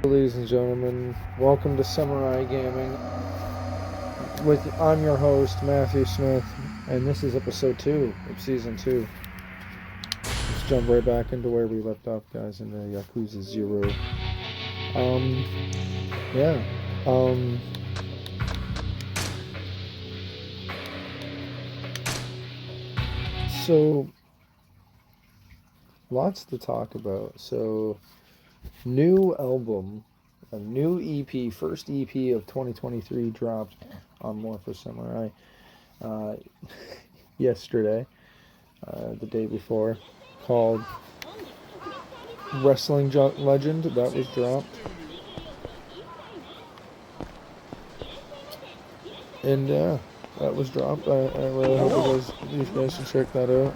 Ladies and gentlemen, welcome to Samurai Gaming. I'm your host Matthew Smith, and this is episode 2 of season 2. Let's jump right back into where we left off, guys, in the Yakuza Zero. Yeah. So lots to talk about. So, new album, a new EP, first EP of 2023 dropped on More for Samurai yesterday, the day before, called Wrestling Legend. That was dropped. And yeah, that was dropped. I really hope you guys should check that out.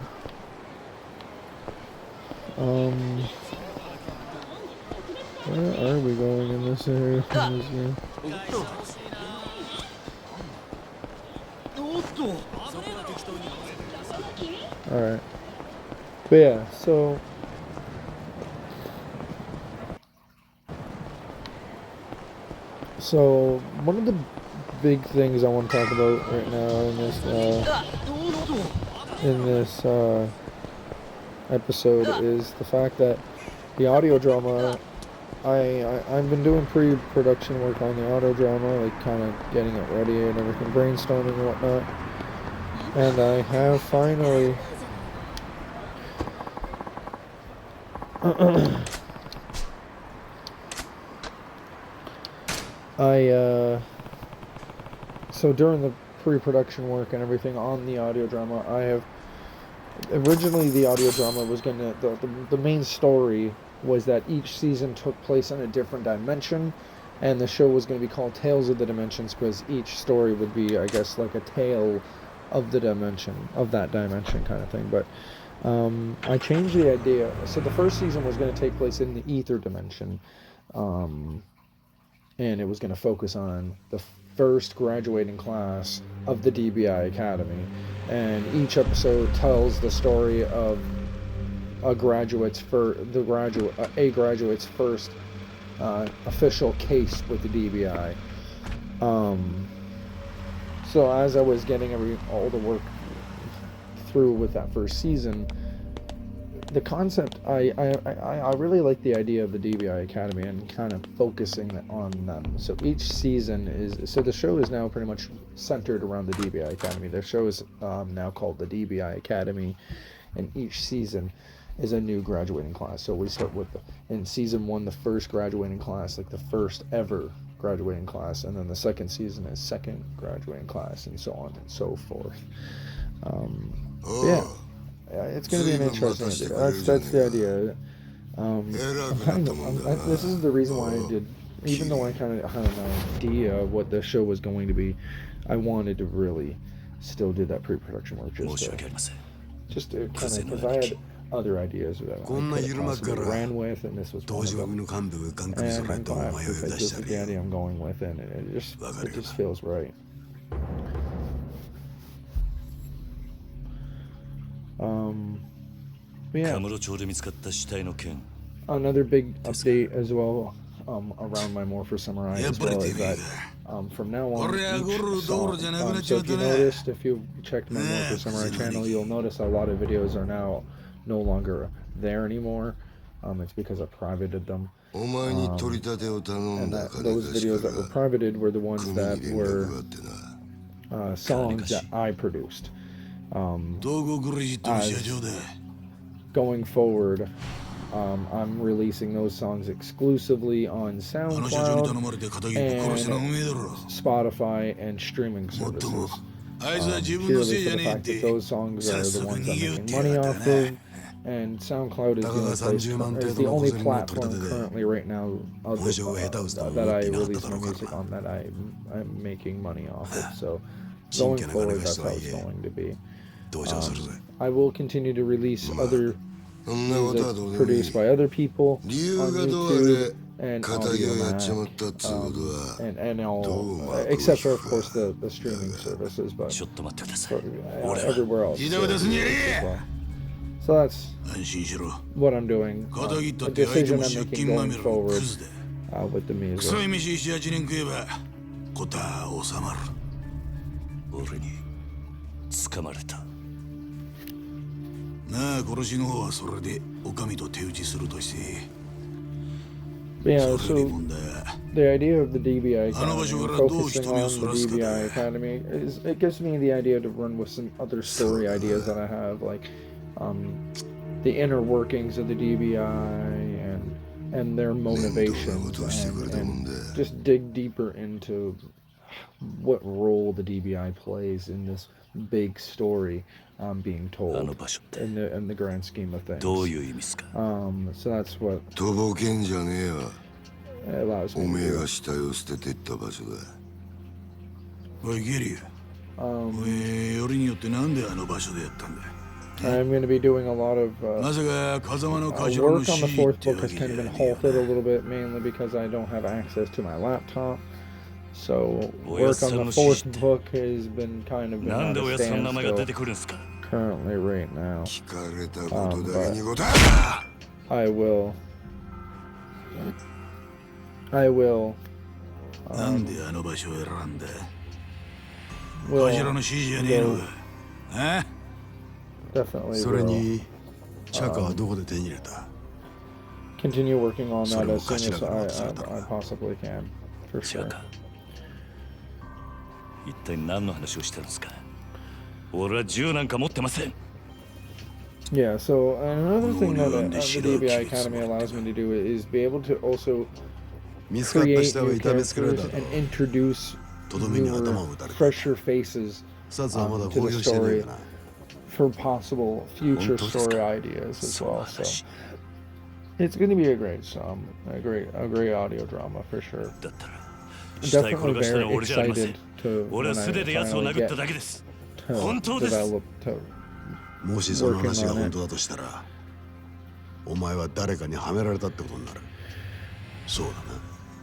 Where are we going in this area? Alright. But yeah, so one of the big things I want to talk about right now in this episode is the fact that the audio drama, I've been doing pre-production work on the audio drama, like kind of getting it ready and everything, brainstorming and whatnot, and I have finally so during the pre-production work and everything on the audio drama, originally the audio drama was the main story was that each season took place in a different dimension, and the show was going to be called Tales of the Dimensions because each story would be, I guess, like a tale of the dimension, of that dimension kind of thing. But I changed the idea. So the first season was going to take place in the ether dimension, and it was going to focus on the first graduating class of the DBI Academy, and each episode tells the story of a graduate's first official case with the DBI. So as I was getting all the work through with that first season, the concept, I really like the idea of the DBI Academy and kind of focusing on them. So each season the show is now pretty much centered around the DBI Academy. The show is now called the DBI Academy, and each season is a new graduating class. So we start with in season 1, the first graduating class, like the first ever graduating class, and then the second season is second graduating class, and so on and so forth. Yeah, it's going to be an interesting idea. That's the idea. This is the reason why I did, even though I kind of had an idea of what the show was going to be, I wanted to really still do that pre-production work just to kind of, because I had other ideas that I could have possibly ran with, and this was one of them. And I'm glad, because this is the idea I'm going with, and it just feels right. Yeah. Another big update as well around my More for Samurai as well is that from now on, each song, so if you noticed, if you checked my More for Samurai channel, you'll notice a lot of videos are now no longer there anymore. It's because I privated them. And those videos that were privated were the ones that were songs that I produced. Going forward, I'm releasing those songs exclusively on SoundCloud and Spotify and streaming services. Purely for the fact that those songs are the ones I'm making money off of, and SoundCloud is the only platform currently right now that I release my music on that I'm making money off of. So going forward, that's how it's going to be. I will continue to release other music produced by other people on YouTube and Audiomack, and all, except for, of course, the streaming services, but everywhere else. So that's what I'm doing. A decision I'm making going forward with the music. 臭い飯7、8年食えば事は収まる。俺に捕まれた。なあ、殺しの方はそれでお上と手打ちするとして。Yeah, so the idea of the DBI Academy, focusing on the DBI Academy, it gives me the idea to run with some other story ideas that I have, like the inner workings of the DBI and their motivations, and just dig deeper into what role the DBI plays in this big story being told in the grand scheme of things. So that's what it allows me to do. I'm going to be doing a lot of work on the fourth book has kind of been halted a little bit, mainly because I don't have access to my laptop. So work on the fourth book has been kind of at a standstill currently right now. But I will definitely continue working on that as soon as I possibly can, for sure. 一体何の話をしてるんですか。俺は銃なんか持ってません。Yeah, so another thing that the DBI Academy allows me to do is be able to also create new characters and introduce newer, fresher faces to the story for possible future story ideas as well. So it's going to be a great audio drama for sure. Definitely very excited to when I finally get to develop to working on it.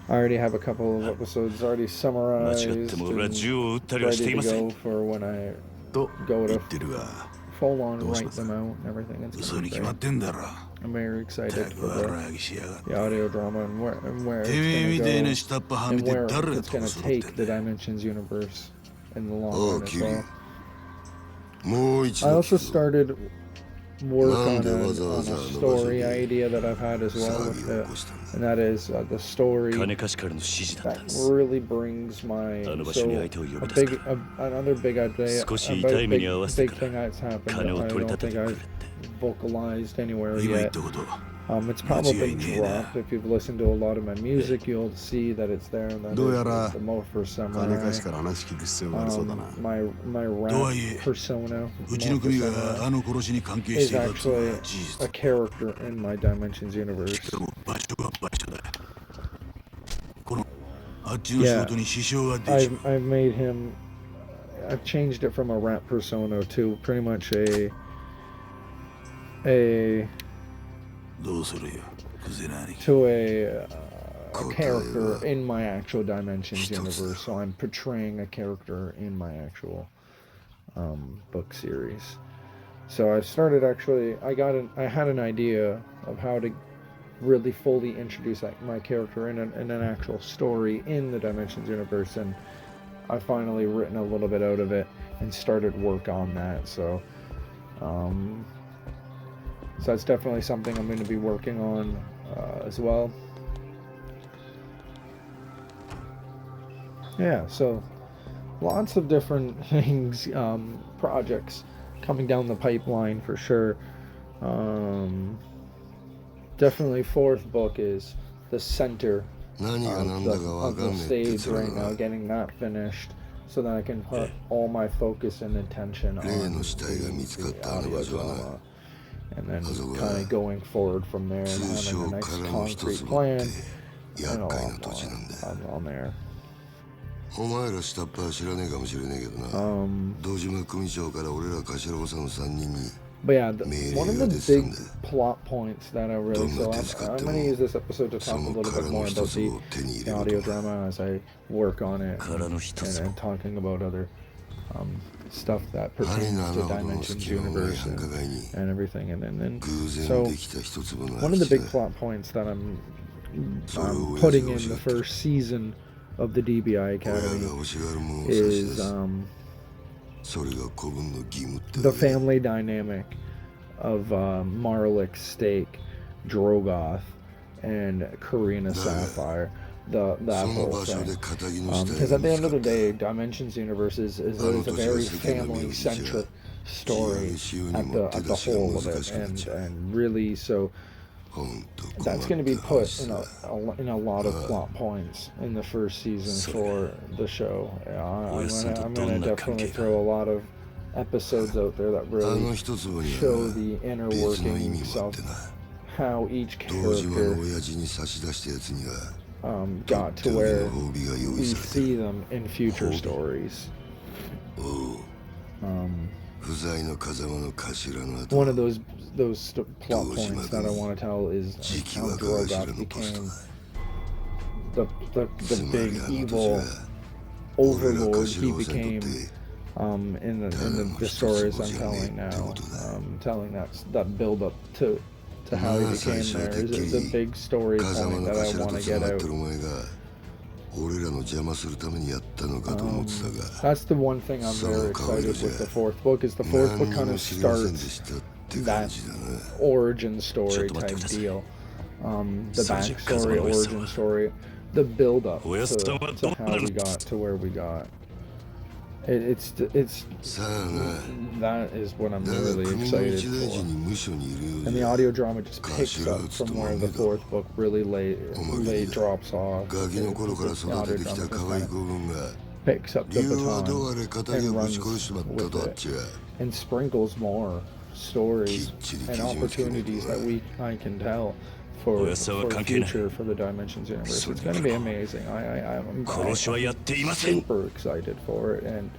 I already have a couple of episodes already summarized and ready to go for when I go to full on write them out and everything. It's gonna be great. I'm very excited for the audio drama and where it's gonna go and where it's gonna take the Dimensions universe in the long run as well. I also started work on a story idea that I've had as well with it, and that is the story that really brings my another big idea, big thing that's happened that I don't think I've vocalized anywhere yet. It's probably dropped. If you've listened to a lot of my music, you'll see that it's there, and that is the Morpher Samurai. My rap persona is actually a character in my Dimensions universe. Yeah, I've made him. I've changed it from a rap persona to pretty much a character in my actual Dimensions universe. So I'm portraying a character in my actual book series. So I started I had an idea of how to really fully introduce my character in an actual story in the Dimensions universe, and I've finally written a little bit out of it and started work on that. So that's definitely something I'm going to be working on as well. Yeah, so lots of different things, projects coming down the pipeline for sure. Definitely fourth book is the center of the stage right now, getting that finished so that I can put all my focus and attention on the audio drama. And then kind of going forward from there and having a nice concrete plan and a lot more on there. But yeah, one of the big plot points that I really I'm going to use this episode to talk a little bit more about the audio drama as I work on it and talking about other stuff that pertains to Dimensions universe and everything, and then so one of the big plot points that I'm putting in the first season of the DBI Academy is the family dynamic of Marlik Stake, Drogoth, and Karina Sapphire. That whole thing. Because at the end of the day, Dimensions Universe is a very family-centric story at the whole of it, and really so that's going to be put in a lot of plot points in the first season for the show. I'm gonna definitely throw a lot of episodes out there that really show the inner workings of how each character got to where we see them in future stories. One of those plot points that I want to tell is how Drogoth became the big evil overlord he became in the stories I'm telling now. Telling that build up to how he became there is a big story point that I want to get out. That's the one thing I'm very excited with the fourth book, is the fourth book kind of starts that origin story type deal. The backstory, origin story, the build up to how we got to where we got. It's that is what I'm really excited for. And the audio drama just picks up from where the fourth book really drops off. The audio drama just kind of picks up the baton and runs with it, and sprinkles more stories and opportunities that I can tell for the future for the Dimensions universe. It's going to be amazing. I'm super excited for it, and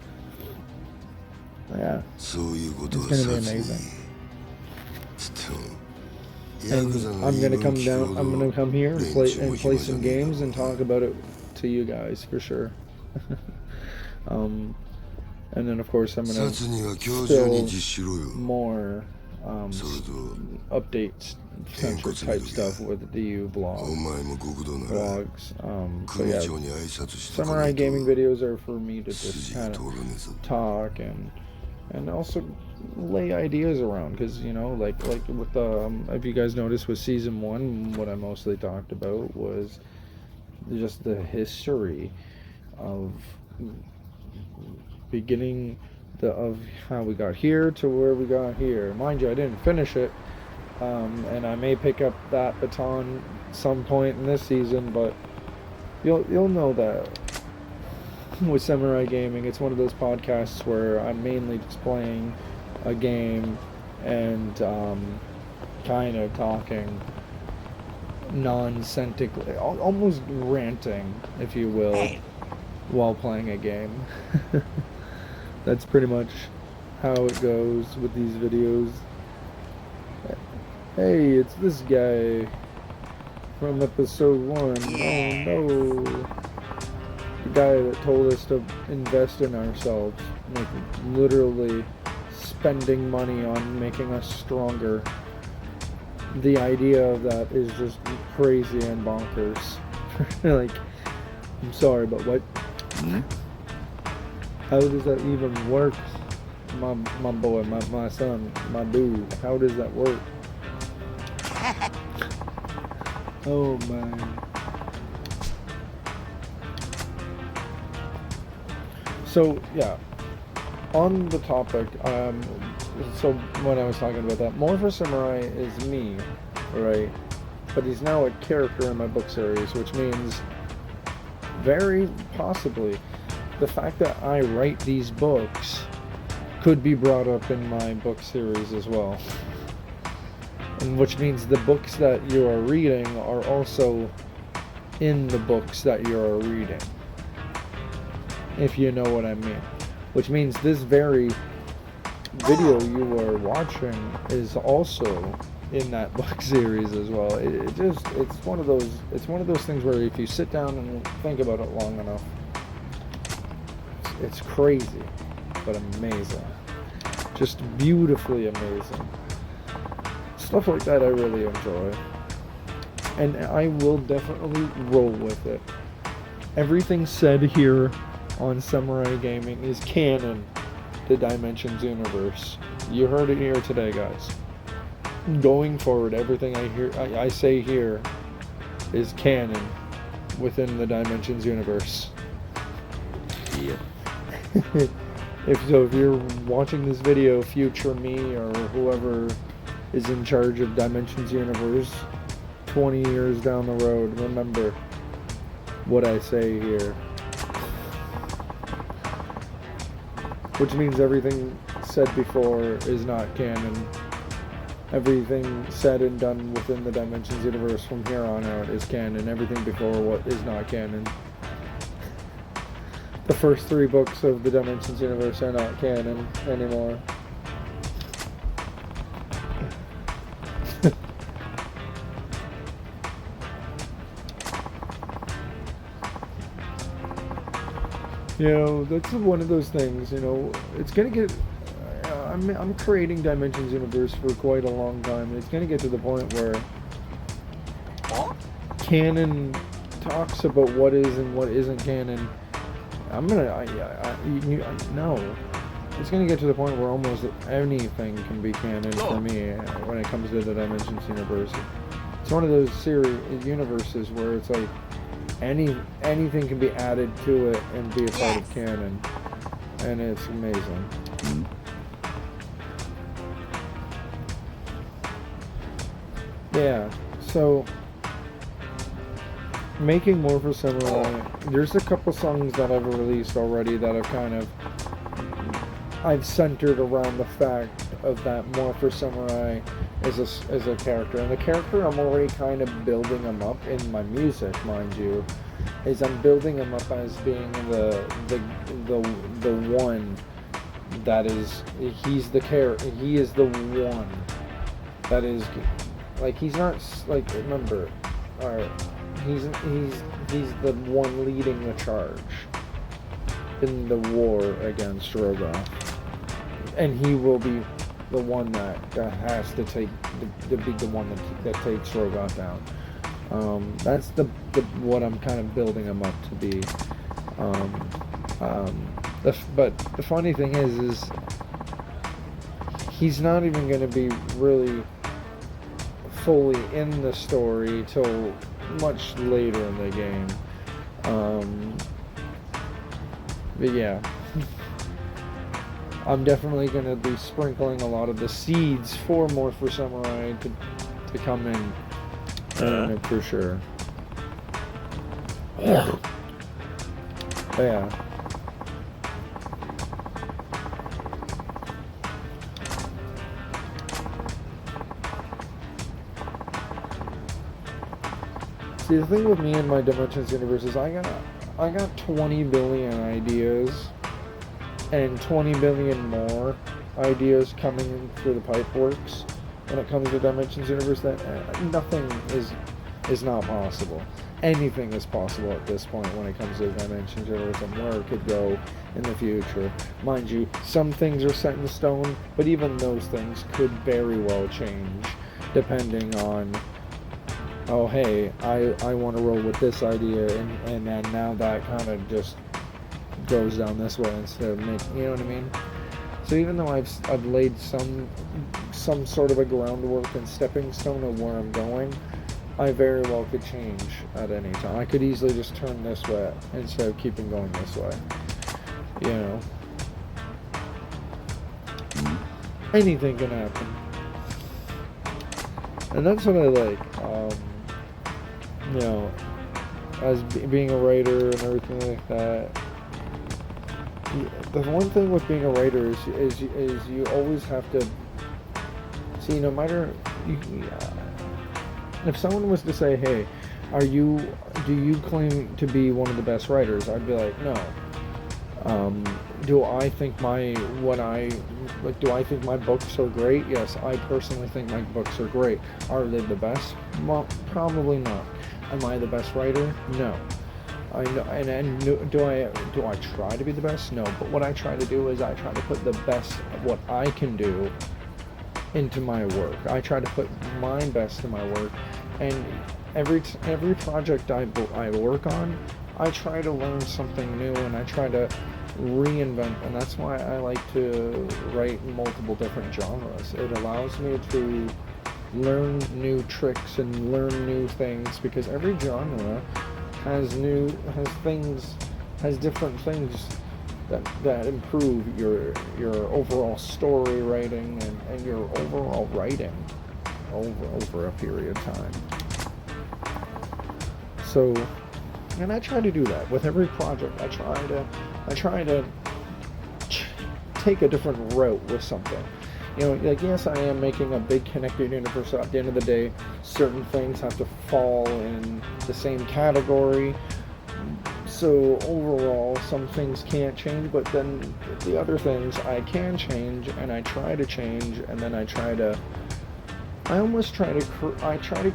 yeah, it's going to be amazing. And I'm going to come down. I'm going to come here and play some games and talk about it to you guys for sure. And then of course I'm going to still more updates centric type stuff with the DU vlogs. So yeah, Samurai gaming videos are for me to just kind of talk and also lay ideas around, because like with if you guys noticed with season 1, what I mostly talked about was just the history of beginning of how we got here to where we got here. Mind you, I didn't finish it, and I may pick up that baton some point in this season, but you'll know that with Samurai Gaming, it's one of those podcasts where I'm mainly just playing a game and kind of talking nonsensically, almost ranting, if you will, while playing a game. That's pretty much how it goes with these videos. Hey, it's this guy from episode 1. Yeah. Oh no. The guy that told us to invest in ourselves, literally spending money on making us stronger. The idea of that is just crazy and bonkers. Like, I'm sorry, but what? How does that even work? My boy, my son, my dude, how does that work? Oh man. So yeah, on the topic, so when I was talking about that, Morpher Samurai is me, right? But he's now a character in my book series, which means very possibly the fact that I write these books could be brought up in my book series as well. And which means the books that you are reading are also in the books that you are reading, if you know what I mean. Which means this very video you are watching is also in that book series as well. It's one of those things where if you sit down and think about it long enough, it's crazy, but amazing. Just beautifully amazing. Stuff like that I really enjoy. and I will definitely roll with it. Everything said here on Samurai Gaming is canon to Dimensions universe. You heard it here today, guys. Going forward, everything I say here is canon within the Dimensions universe. Yep. If you're watching this video, future me or whoever is in charge of Dimensions universe 20 years down the road, remember what I say here. Which means everything said before is not canon. Everything said and done within the Dimensions universe from here on out is canon. Everything before what is not canon. The first 3 books of the Dimensions universe are not canon anymore. You know, that's one of those things, you know, it's gonna get, I'm creating Dimensions universe for quite a long time. It's gonna get to the point where canon talks about what is and what isn't canon. No. It's gonna get to the point where almost anything can be canon for me when it comes to the Dimensions universe. It's one of those universes where it's like, anything can be added to it and be a part of canon, and it's amazing. Yeah, so making more for Samurai, there's a couple songs that I've released already that I've centered around the fact of that More for Samurai as a character, and the character I'm already kind of building him up in my music, mind you, is I'm building him up as being the one that is, he's the character, he is the one that is, like, he's not, like, remember, alright, he's the one leading the charge in the war against Rogoth, and he will be the one that has to take to be the one that takes Rogoth down. That's the what I'm kind of building him up to be. But the funny thing is he's not even going to be really fully in the story till much later in the game. But yeah. I'm definitely going to be sprinkling a lot of the seeds for More for Samurai to come in, for sure. But yeah. See, the thing with me and my Dimensions universe is I got 20 billion ideas and 20 billion more ideas coming in through the pipe works when it comes to Dimensions universe, that nothing is not possible. Anything is possible at this point when it comes to Dimensions universe and where it could go in the future. Mind you, some things are set in stone, but even those things could very well change depending on, oh hey, I want to roll with this idea, and then now that kind of just goes down this way instead of making, you know what I mean? So even though I've laid some sort of a groundwork and stepping stone of where I'm going, I very well could change at any time. I could easily just turn this way instead of keeping going this way. You know, anything can happen, and that's what I like. You know, as being a writer and everything like that. The one thing with being a writer is you always have to see, no matter if someone was to say, hey, do you claim to be one of the best writers? I'd be like, no. Do I think my books are great? Yes, I personally think my books are great. Are they the best? Well, probably not. Am I the best writer? No. I know, and do I try to be the best? No, but what I try to do is I try to put the best of what I can do into my work. I try to put my best in my work, and every project I work on, I try to learn something new and I try to reinvent, and that's why I like to write multiple different genres. It allows me to learn new tricks and learn new things, because every genre has different things that improve your overall story writing and your overall writing over a period of time. So, and I try to do that with every project. I try to take a different route with something. Like, yes, I am making a big connected universe. At the end of the day, certain things have to fall in the same category. So overall, some things can't change, but then the other things I can change, and I try to change, and then I try to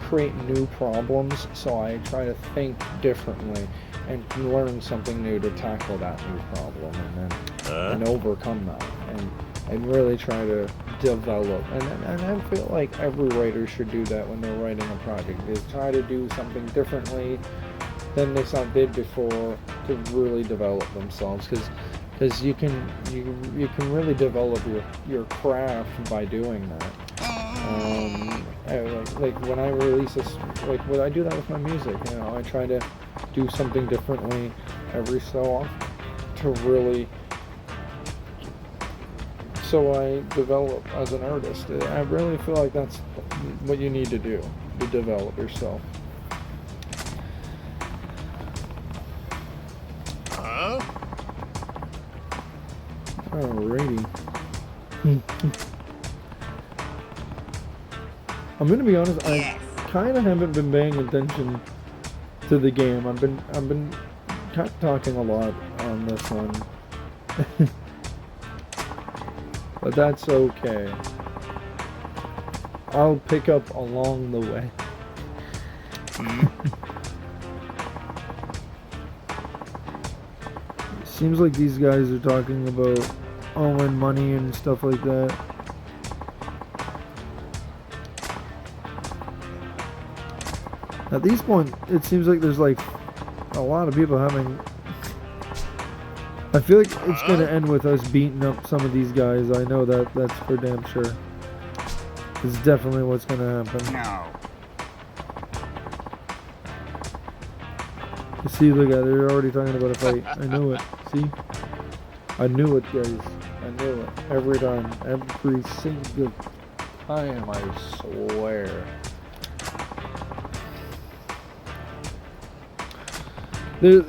create new problems. So I try to think differently and learn something new to tackle that new problem, and overcome that, and really try to develop. And I feel like every writer should do that when they're writing a project. Is try to do something differently than they did before to really develop themselves, because you can really develop your craft by doing that. Like when I release this, like when I do that with my music, I try to do something differently every so often to really, so I develop as an artist. I really feel like that's what you need to do to develop yourself. Alrighty. I'm gonna be honest, I kind of haven't been paying attention to the game. I've been kind of talking a lot on this one. But that's okay. I'll pick up along the way. Seems like these guys are talking about owing money and stuff like that. At this point, it seems like there's like a lot of people having... I feel like it's gonna end with us beating up some of these guys. I know that's for damn sure. It's definitely what's gonna happen. No. See, look at it. They're already talking about a fight. I knew it. See? I knew it, guys. I knew it. Every time. Every single time, I swear. The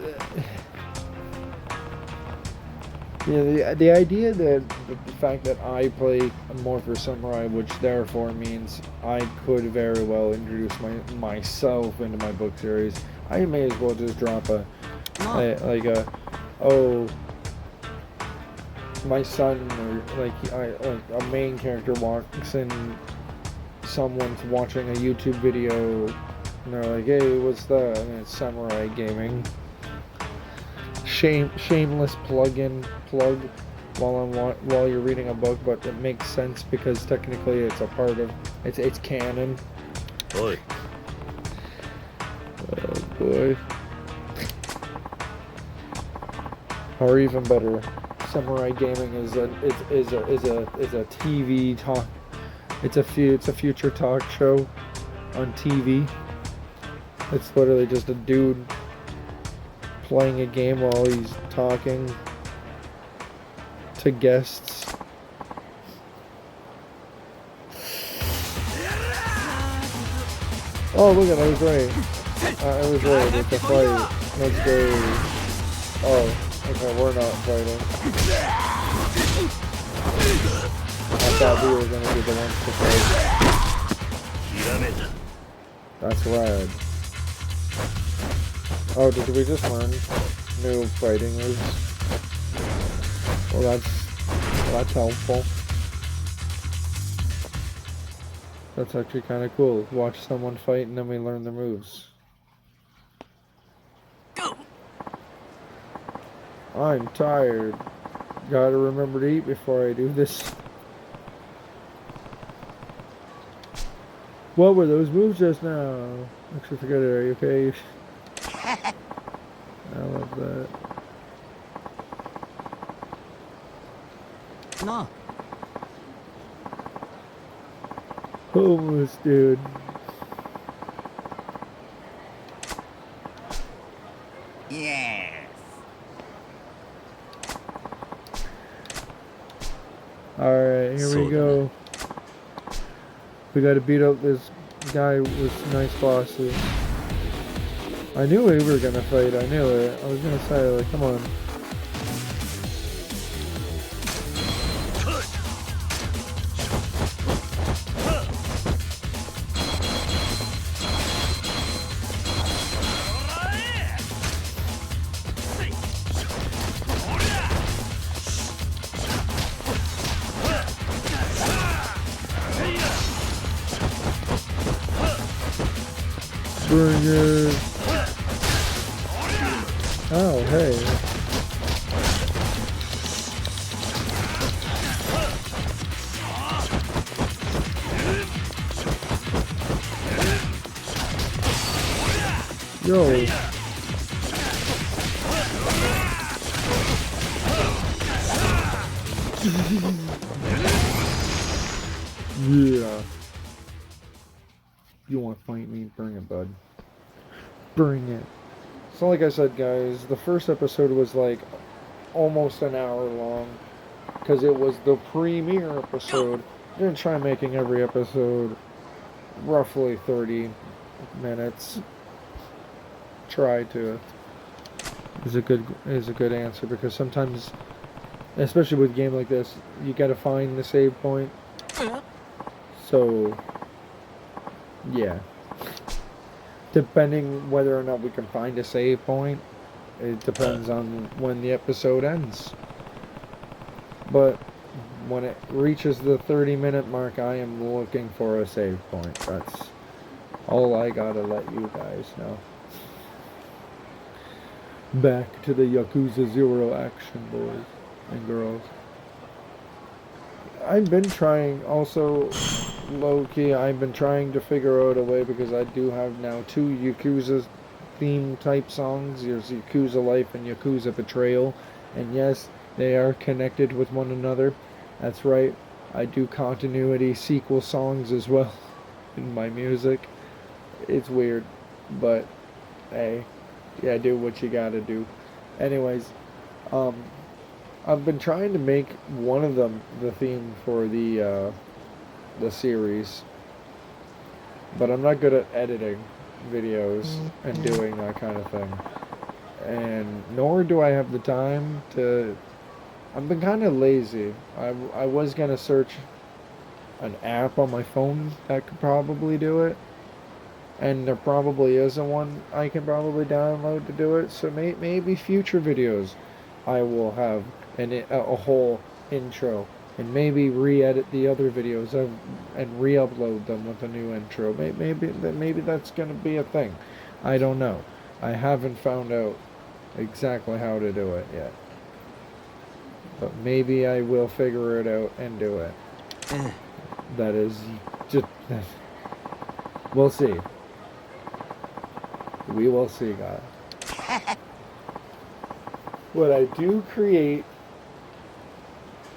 idea that the fact that I play more for Samurai, which therefore means I could very well introduce myself into my book series, I may as well just drop my son, or a main character walks in, someone's watching a YouTube video, and they're like, hey, what's that? And it's Samurai Gaming. Shameless plug while you're reading a book, but it makes sense because technically it's a part of it's canon. Boy. Oh boy. Or even better, Samurai Gaming is a TV talk. It's a future talk show on TV. It's literally just a dude playing a game while he's talking to guests. Oh, look at that, I was right. I was right, it's a fight. Let's go. Oh, okay, we're not fighting. I thought we were gonna be the ones to fight. That's rad. Oh, did we just learn new fighting moves? Well, that's helpful. That's actually kind of cool. Watch someone fight and then we learn their moves. I'm tired. Gotta remember to eat before I do this. What were those moves just now? Actually, forget it. Are you okay? I love that. No. Homeless dude. Yes. Alright, here we go. We gotta beat up this guy with nice bosses. I knew we were gonna fight, I knew it. I was gonna say, like, come on. Bring it. Oh, hey. Yo. Yeah. You want to fight me? Bring it, bud. Bring it. So like I said, guys, the first episode was like almost an hour long because it was the premiere episode. I'm gonna try making every episode roughly 30 minutes. Try to is a good answer because sometimes, especially with a game like this, you gotta find the save point. So yeah. Depending whether or not we can find a save point, it depends on when the episode ends. But when it reaches the 30-minute mark, I am looking for a save point. That's all I gotta let you guys know. Back to the Yakuza Zero action, boys and girls. I've been trying also, low-key, I've been trying to figure out a way because I do have now 2 Yakuza theme type songs. There's Yakuza Life and Yakuza Betrayal. And yes, they are connected with one another. That's right, I do continuity sequel songs as well in my music. It's weird, but hey, yeah, do what you gotta do. Anyways, I've been trying to make one of them the theme for the series, but I'm not good at editing videos and doing that kind of thing, and nor do I have the time to. I've been kind of lazy. I was gonna search an app on my phone that could probably do it, and there probably isn't one I can probably download to do it. So maybe future videos I will have a whole intro, and maybe re-edit the other videos and re-upload them with a new intro. Maybe that's gonna be a thing. I don't know. I haven't found out exactly how to do it yet, but maybe I will figure it out and do it. That is just we'll see. We will see, guys. What I do create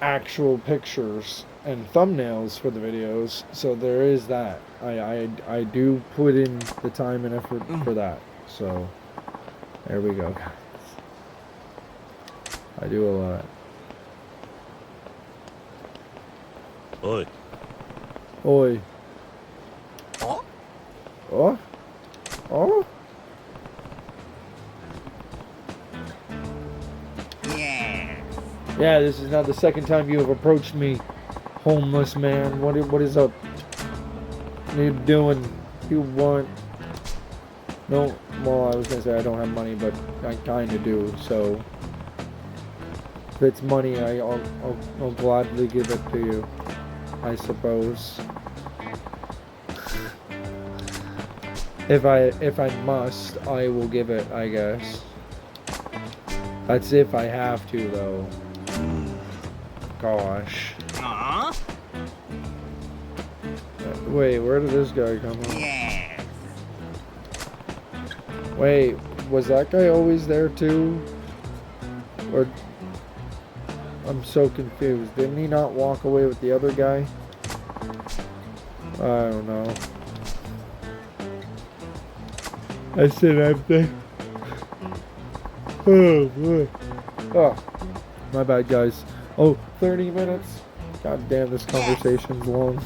actual pictures and thumbnails for the videos, so there is that. I do put in the time and effort for that. So there we go, guys. I do a lot. Oi. Oi. Oh? Oh? Oh? Yes. Yeah, this is not the second time you have approached me, homeless man. What is up? What are you doing? You want? No. Well, I was gonna say I don't have money, but I kind of do. So if it's money, I'll gladly give it to you. I suppose. If I must, I will give it, I guess. That's if I have to, though. Gosh. Wait, where did this guy come from? Yes. Wait, was that guy always there too? Or... I'm so confused. Didn't he not walk away with the other guy? I don't know. I said empty. Oh, boy. Oh, my bad, guys. Oh, 30 minutes. God damn, this conversation's long.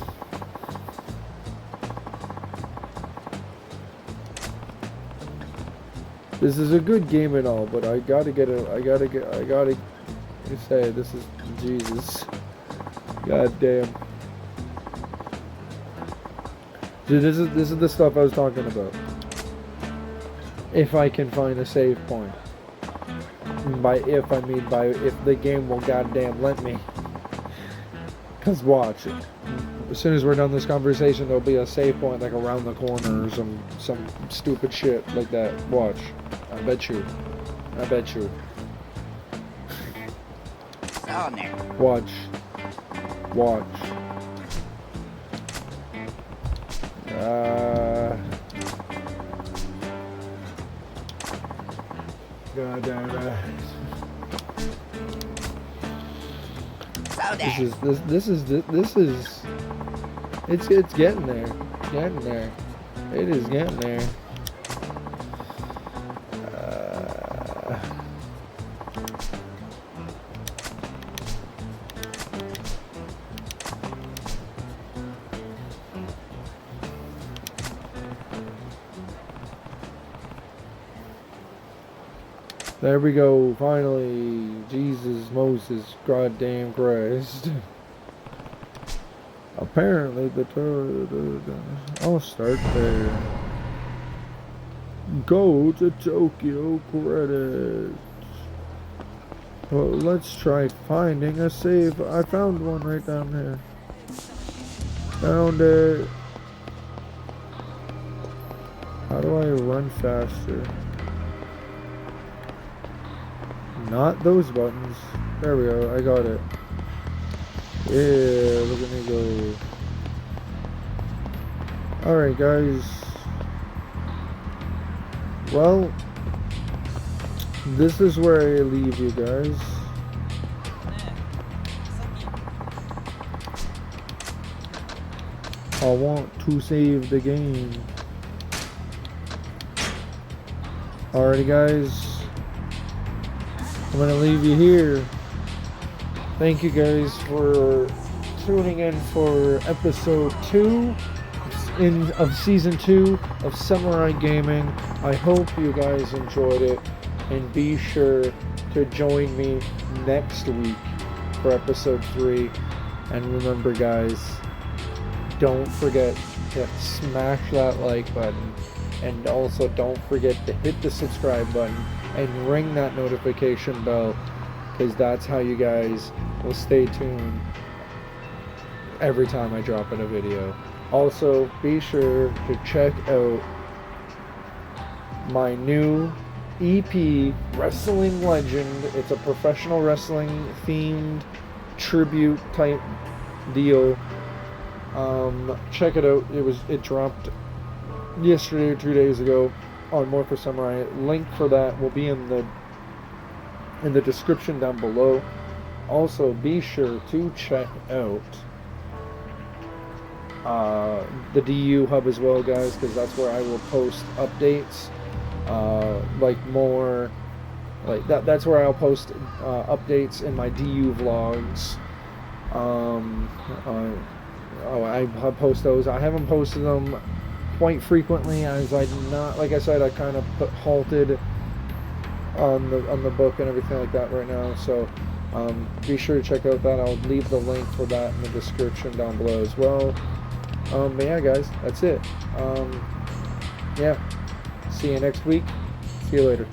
This is a good game and all, but I gotta say, this is Jesus. God damn. Dude, this is the stuff I was talking about. If I can find a save point. By if, I mean by if the game will goddamn let me. Cause watch, as soon as we're done this conversation, there'll be a save point like around the corner or some stupid shit like that. Watch. I bet you. I bet you. Watch. Watch. God damn it. This is it's getting there. Getting there. It is getting there. There we go, finally. Jesus, Moses, goddamn Christ. Apparently I'll start there. Go to Tokyo credits. Well, let's try finding a save. I found one right down there. Found it. How do I run faster? Not those buttons. There we go. I got it. Yeah, look at me go. Alright, guys. Well, this is where I leave you guys. I want to save the game. Alrighty, guys. I'm gonna leave you here. Thank you guys for tuning in for episode 2 of season 2 of Samurai Gaming. I hope you guys enjoyed it, and be sure to join me next week for episode 3. And remember, guys, don't forget to smash that like button, and also don't forget to hit the subscribe button and ring that notification bell, because that's how you guys will stay tuned every time I drop in a video. Also, be sure to check out my new EP, Wrestling Legend. It's a professional wrestling themed tribute type deal. Check it out. It dropped yesterday or 2 days ago on More for Samurai. Link for that will be in the description down below. Also, be sure to check out the DU hub as well, guys, because that's where I will post updates, that's where I'll post updates in my DU vlogs. I post those. I haven't posted them quite frequently, as like I said, I kind of halted on the book and everything like that right now. So be sure to check out that. I'll leave the link for that in the description down below as well. But yeah, guys, that's it. Yeah, see you next week. See you later.